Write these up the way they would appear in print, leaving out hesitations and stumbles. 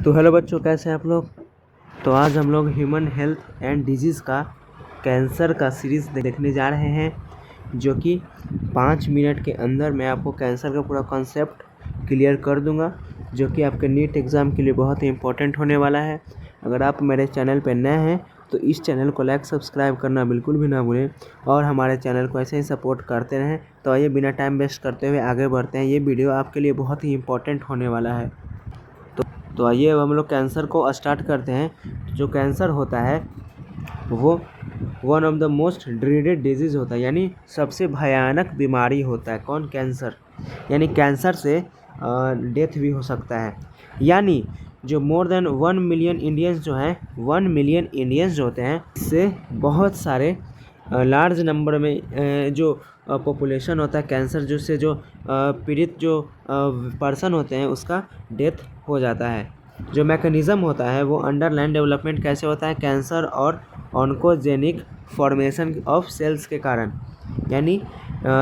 तो हेलो बच्चों, कैसे हैं आप लोग। तो आज हम लोग ह्यूमन हेल्थ एंड डिजीज़ का कैंसर का सीरीज़ देखने जा रहे हैं, जो कि 5 मिनट के अंदर मैं आपको कैंसर का पूरा कॉन्सेप्ट क्लियर कर दूंगा, जो कि आपके नीट एग्ज़ाम के लिए बहुत ही इम्पोर्टेंट होने वाला है। अगर आप मेरे चैनल पर नए हैं तो इस चैनल को लाइक सब्सक्राइब करना बिल्कुल भी ना भूलें और हमारे चैनल को ऐसे ही सपोर्ट करते रहें। तो आइए बिना टाइम वेस्ट करते हुए आगे बढ़ते हैं। ये वीडियो आपके लिए बहुत ही इम्पोर्टेंट होने वाला है। तो आइए अब हम लोग कैंसर को स्टार्ट करते हैं। जो कैंसर होता है वो one of the most dreaded disease होता है, यानी सबसे भयानक बीमारी होता है। कौन? कैंसर। यानी कैंसर से डेथ भी हो सकता है। यानी जो मोर देन 1 मिलियन इंडियंस जो हैं, 1 मिलियन इंडियंस जो होते हैं, इससे बहुत सारे लार्ज नंबर में जो पॉपुलेशन होता है कैंसर जिससे जो पीड़ित जो पर्सन होते हैं उसका डेथ हो जाता है। जो मैकेनिज़्म होता है वो अंडरलाइन डेवलपमेंट कैसे होता है? कैंसर और ऑन्कोजेनिक फॉर्मेशन ऑफ सेल्स के कारण। यानी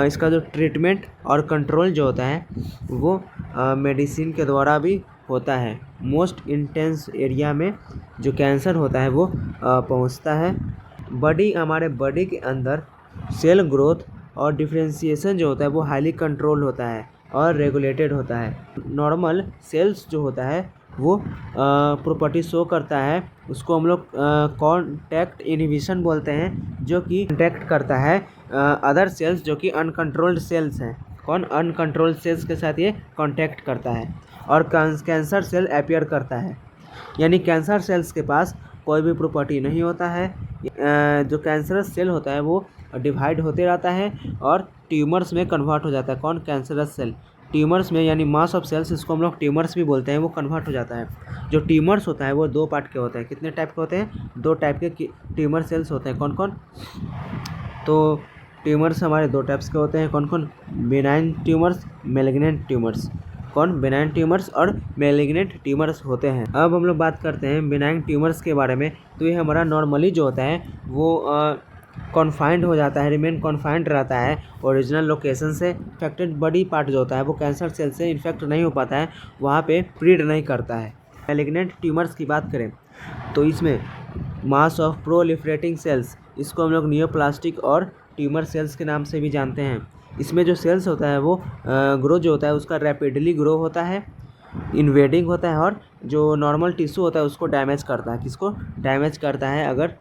इसका जो ट्रीटमेंट और कंट्रोल जो होता है वो मेडिसिन के द्वारा भी होता है। मोस्ट इंटेंस एरिया में जो कैंसर होता है वो पहुंचता है। हमारे बॉडी के अंदर सेल ग्रोथ और डिफरेंशिएशन जो होता है वो हाईली कंट्रोल होता है और रेगुलेटेड होता है। नॉर्मल सेल्स जो होता है वो प्रॉपर्टी शो करता है, उसको हम लोग कॉन्टैक्ट इनहिबिशन बोलते हैं, जो कि कॉन्टैक्ट करता है अदर सेल्स जो कि अनकंट्रोल्ड सेल्स हैं। कौन? अनकंट्रोल्ड सेल्स के साथ ये कॉन्टैक्ट करता है और कैंसर सेल अपीयर करता है। यानी कैंसर सेल्स के पास कोई भी प्रॉपर्टी नहीं होता है। जो कैंसरस सेल होता है वो डिवाइड होते रहता है और ट्यूमर्स में कन्वर्ट हो जाता है। कौन? कैंसरस सेल ट्यूमर्स में, यानी मास ऑफ सेल्स, इसको हम लोग ट्यूमर्स भी बोलते हैं, वो कन्वर्ट हो जाता है। जो ट्यूमर्स होता है वो 2 पार्ट के होते हैं। कितने टाइप के होते हैं? 2 टाइप के ट्यूमर सेल्स होते हैं। कौन कौन? तो ट्यूमर्स हमारे 2 टाइप्स के होते हैं। कौन कौन? Benign tumours, malignant tumours. कौन? बेनाइन ट्यूमर्स और मैलिग्नेंट ट्यूमर्स होते हैं। अब हम लोग बात करते हैं बेनाइन ट्यूमर्स के बारे में। तो ये हमारा नॉर्मली जो होता है वो कॉन्फाइंड हो जाता है, रिमेन कॉन्फाइंड रहता है ओरिजिनल लोकेशन से। इन्फेक्टेड बॉडी पार्ट जो होता है वो कैंसर सेल से इन्फेक्ट नहीं हो पाता है, वहाँ पे प्रीड नहीं करता है। मैलिग्नेंट ट्यूमर्स की बात करें तो इसमें मास ऑफ प्रोलिफरेटिंग सेल्स, इसको हम लोग नियोप्लास्टिक और ट्यूमर सेल्स के नाम से भी जानते हैं। इसमें जो सेल्स होता है वो ग्रो जो होता है उसका रैपिडली ग्रो होता है, इन्वेडिंग होता है और जो नॉर्मल टिश्यू होता है उसको डैमेज करता है। किसको डैमेज करता है? अगर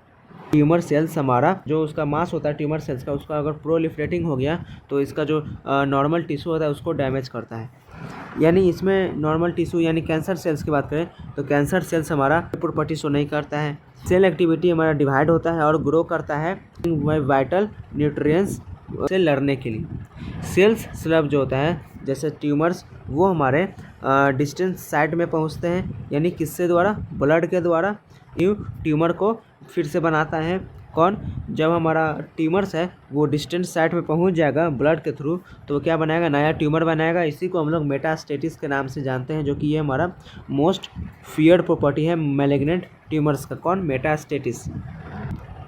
ट्यूमर सेल्स हमारा जो उसका मास होता है ट्यूमर सेल्स का, उसका अगर प्रोलिफरेटिंग हो गया तो इसका जो नॉर्मल टिश्यू होता है उसको डैमेज करता है। यानी इसमें नॉर्मल टिश्यू यानी कैंसर सेल्स की बात करें तो कैंसर सेल्स हमारा प्रॉपर्टी शो नहीं करता है। सेल एक्टिविटी हमारा डिवाइड होता है और ग्रो करता है वाइटल न्यूट्रिएंट्स से लड़ने के लिए। सेल्स स्लब जो होता है जैसे ट्यूमर्स वो हमारे डिस्टेंस साइट में पहुंचते हैं, यानी किससे द्वारा? ब्लड के द्वारा न्यू ट्यूमर को फिर से बनाता है। कौन? जब हमारा ट्यूमर्स है वो डिस्टेंट साइट में पहुंच जाएगा ब्लड के थ्रू तो वो क्या बनाएगा? नया ट्यूमर बनाएगा। इसी को हम लोग मेटास्टेटिस के नाम से जानते हैं, जो कि ये हमारा मोस्ट फियर्ड प्रॉपर्टी है मैलिग्नेंट ट्यूमर्स का। कौन? मेटास्टेटिस।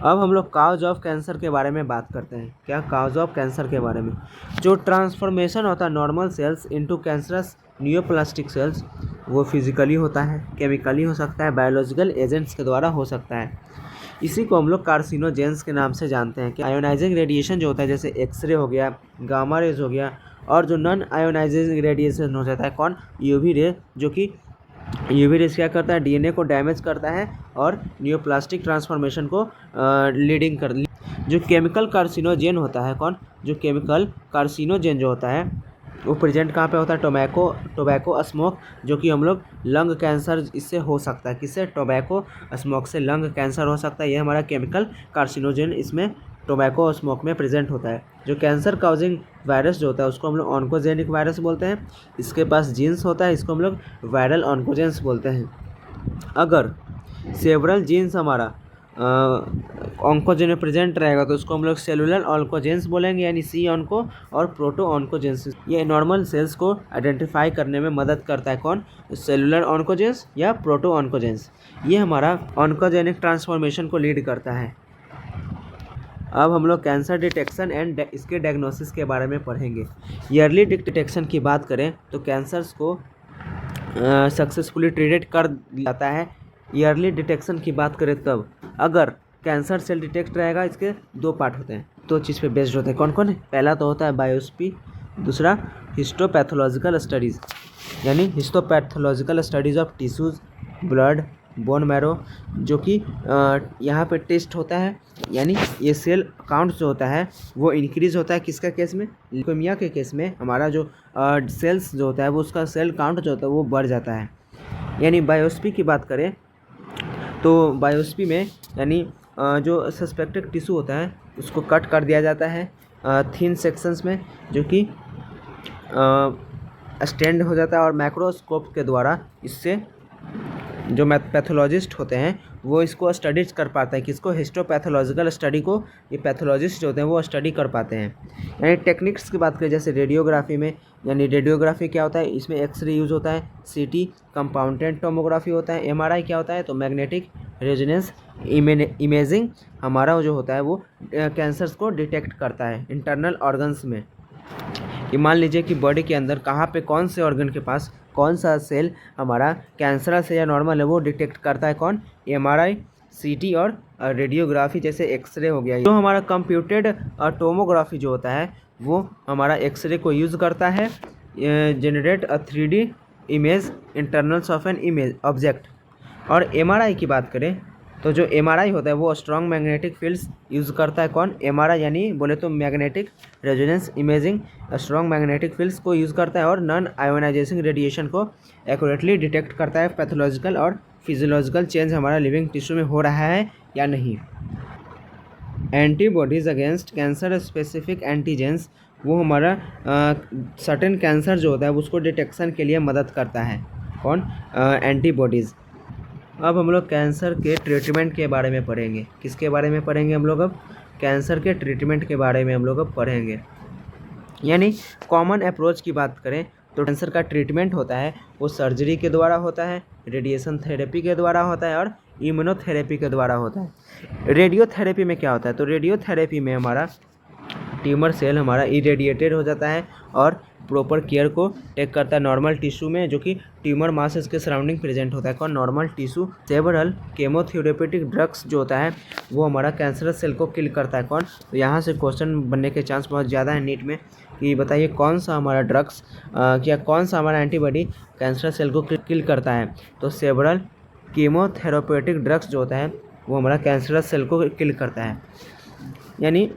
अब हम लोग काउज ऑफ कैंसर के बारे में बात करते हैं। क्या? काउज ऑफ कैंसर के बारे में। जो ट्रांसफॉर्मेशन होता है normal sales into cancerous neoplastic cells, वो फिजिकली होता है, केमिकली हो सकता है, बायोलॉजिकल एजेंट्स के द्वारा हो सकता है। इसी को हम लोग कार्सिनोजेंस के नाम से जानते हैं कि आयोनाइजिंग रेडिएशन जो होता है जैसे एक्सरे हो गया, गामा रेज हो गया, और जो नॉन आयोनाइजिंग रेडिएशन हो जाता है कौन? यूवी रे, जो कि यूवी रेस क्या करता है? डीएनए को डैमेज करता है और नियोप्लास्टिक ट्रांसफॉर्मेशन को लीडिंग कर। जो केमिकल कार्सिनोजेन होता है कौन? जो केमिकल कार्सिनोजेन जो होता है वो प्रेजेंट कहाँ पे होता है? टोबैको स्मोक, जो कि हम लोग लंग कैंसर इससे हो सकता है। किससे? टोबैको स्मोक से लंग कैंसर हो सकता है। ये हमारा केमिकल कार्सिनोजेन इसमें टोबैको स्मोक में प्रेजेंट होता है। जो कैंसर काउजिंग वायरस जो होता है उसको हम लोग ऑन्कोजेनिक वायरस बोलते हैं। इसके पास जीन्स होता है, इसको हम लोग वायरल ऑन्कोजेंस बोलते हैं। अगर सेवरल जीन्स हमारा ऑन्कोजेन में प्रेजेंट रहेगा तो उसको हम लोग सेलुलर ऑन्कोजेंस बोलेंगे, यानी सी ऑन्को और प्रोटो ऑन्कोजेंस। ये नॉर्मल सेल्स को आइडेंटिफाई करने में मदद करता है। कौन? सेलुलर ऑन्कोजेंस या प्रोटो ऑन्कोजेंस। ये हमारा ऑन्कोजेनिक ट्रांसफॉर्मेशन को लीड करता है। अब हम लोग कैंसर डिटेक्शन एंड इसके डायग्नोसिस के बारे में पढ़ेंगे। ईयरली डिटेक्शन की बात करें तो कैंसर्स को सक्सेसफुली ट्रीटेड कर जाता है। ईयरली डिटेक्शन की बात करें तब अगर कैंसर सेल डिटेक्ट रहेगा, इसके 2 पार्ट होते हैं, 2 चीज़ पे बेस्ड होते हैं। कौन कौन है? पहला तो होता है बायोप्सी, दूसरा हिस्टोपैथोलॉजिकल स्टडीज़, यानी histopathological studies of tissues, blood, bone marrow, जो कि यहाँ पे टेस्ट होता है। यानी ये सेल काउंट जो होता है वो इंक्रीज़ होता है किसका केस में? ल्यूकेमिया के केस में हमारा जो सेल्स जो होता है वो उसका सेल काउंट जो होता है वो बढ़ जाता है। यानी बायोप्सी की बात करें तो बायोप्सी में यानी जो सस्पेक्टेड टिश्यू होता है उसको कट कर दिया जाता है थिन सेक्शंस में, जो कि स्टैंड हो जाता है और माइक्रोस्कोप के द्वारा इससे जो पैथोलॉजिस्ट होते हैं वो इसको स्टडीज कर पाते हैं। किसको? हिस्टोपैथोलॉजिकल स्टडी को ये पैथोलॉजिस्ट जो होते हैं वो स्टडी कर पाते हैं। यानी टेक्निक्स की बात करें जैसे रेडियोग्राफी में, यानी रेडियोग्राफी क्या होता है? इसमें एक्सरे यूज़ होता है, सीटी कंपाउंडेड टोमोग्राफी होता है, एमआरआई क्या होता है? तो मैग्नेटिक रेजोनेंस इमेजिंग हमारा जो होता है वो कैंसर्स को डिटेक्ट करता है इंटरनल ऑर्गन्स में। कि मान लीजिए कि बॉडी के अंदर कहाँ पे कौन से ऑर्गन के पास कौन सा सेल हमारा कैंसरस है या नॉर्मल है वो डिटेक्ट करता है। कौन? एमआरआई, सीटी और रेडियोग्राफी जैसे एक्सरे हो गया। जो हमारा कंप्यूटेड टोमोग्राफी जो होता है वो हमारा एक्सरे को यूज़ करता है generate a 3D image internals of an image object. और एमआरआई की बात करें तो जो एमआरआई होता है वो स्ट्रॉन्ग मैग्नेटिक फील्ड्स यूज़ करता है। कौन? एमआरआई, यानी बोले तो magnetic resonance imaging strong magnetic fields को यूज़ करता है और नॉन आयोनाइजिंग रेडिएशन को एक्यूरेटली डिटेक्ट करता है पैथोलॉजिकल और फिजियोलॉजिकल चेंज हमारा लिविंग टिश्यू में हो रहा है या नहीं। Antibodies against cancer specific antigens वो हमारा सर्टेन कैंसर जो होता है उसको डिटेक्शन के लिए मदद करता है। कौन? एंटीबॉडीज़। अब हम लोग कैंसर के ट्रीटमेंट के बारे में पढ़ेंगे। किसके बारे में पढ़ेंगे हम लोग? अब कैंसर के ट्रीटमेंट के बारे में हम लोग अब पढ़ेंगे। यानी कॉमन अप्रोच की बात करें तो कैंसर का ट्रीटमेंट होता है वो सर्जरी के द्वारा होता है, रेडिएशन थेरेपी के द्वारा होता है और इम्यूनोथेरेपी के द्वारा होता है। रेडियोथेरेपी में क्या होता है? तो रेडियोथेरेपी में हमारा ट्यूमर सेल हमारा इरेडिएटेड हो जाता है और प्रॉपर केयर को टेक करता है नॉर्मल टिश्यू में जो कि ट्यूमर मास इसके सराउंडिंग प्रेजेंट होता है। कौन? Normal tissue. Several chemotherapeutic drugs जो होता है वो हमारा कैंसरस सेल को किल करता है। कौन? तो यहाँ से क्वेश्चन बनने के चांस बहुत ज़्यादा है नीट में कि बताइए कौन सा हमारा ड्रग्स क्या कौन सा हमारा एंटीबॉडी कैंसर सेल को किल करता है? तो सेवरल केमोथेरेपेटिक ड्रग्स जो होता है वो हमारा कैंसरस सेल को किल करता है। यानी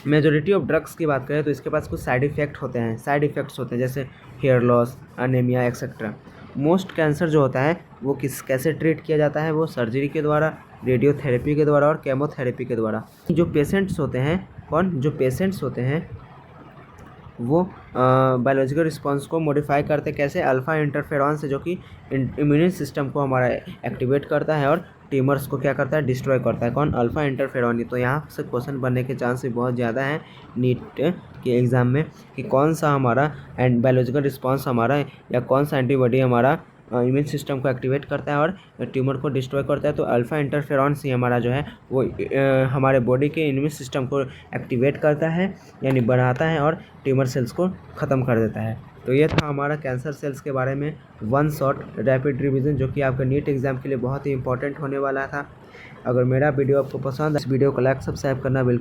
मेजोरिटी ऑफ ड्रग्स की बात करें तो इसके पास कुछ साइड इफ़ेक्ट्स होते हैं जैसे hair loss, anaemia etcetera. Most cancer जो होता है वो कैसे ट्रीट किया जाता है? वो सर्जरी के द्वारा, रेडियोथेरेपी के द्वारा और केमोथेरेपी के द्वारा। जो पेशेंट्स होते हैं जो पेशेंट्स होते हैं वो बायोलॉजिकल रिस्पॉन्स को मॉडिफाई करते कैसे? अल्फ़ा इंटरफेरॉन से, जो कि इम्यून सिस्टम को हमारा एक्टिवेट करता है और ट्यूमर्स को क्या करता है? डिस्ट्रॉय करता है। कौन? Alpha interferon. तो यहाँ से क्वेश्चन बनने के चांस भी बहुत ज़्यादा है नीट के एग्ज़ाम में कि कौन सा हमारा बायोलॉजिकल रिस्पॉन्स हमारा या कौन सा एंटीबॉडी हमारा इम्यून सिस्टम को एक्टिवेट करता है और ट्यूमर को डिस्ट्रॉय करता है। तो अल्फ़ा इंटरफेरॉन से हमारा जो है वो हमारे बॉडी के इम्यून सिस्टम को एक्टिवेट करता है यानी बढ़ाता है और ट्यूमर सेल्स को ख़त्म कर देता है। तो ये था हमारा कैंसर सेल्स के बारे में वन शॉट रैपिड रिवीजन, जो कि आपका नीट एग्ज़ाम के लिए बहुत ही इंपॉर्टेंट होने वाला था। अगर मेरा वीडियो आपको पसंद है इस वीडियो को लाइक सब्सक्राइब करना बिल्कुल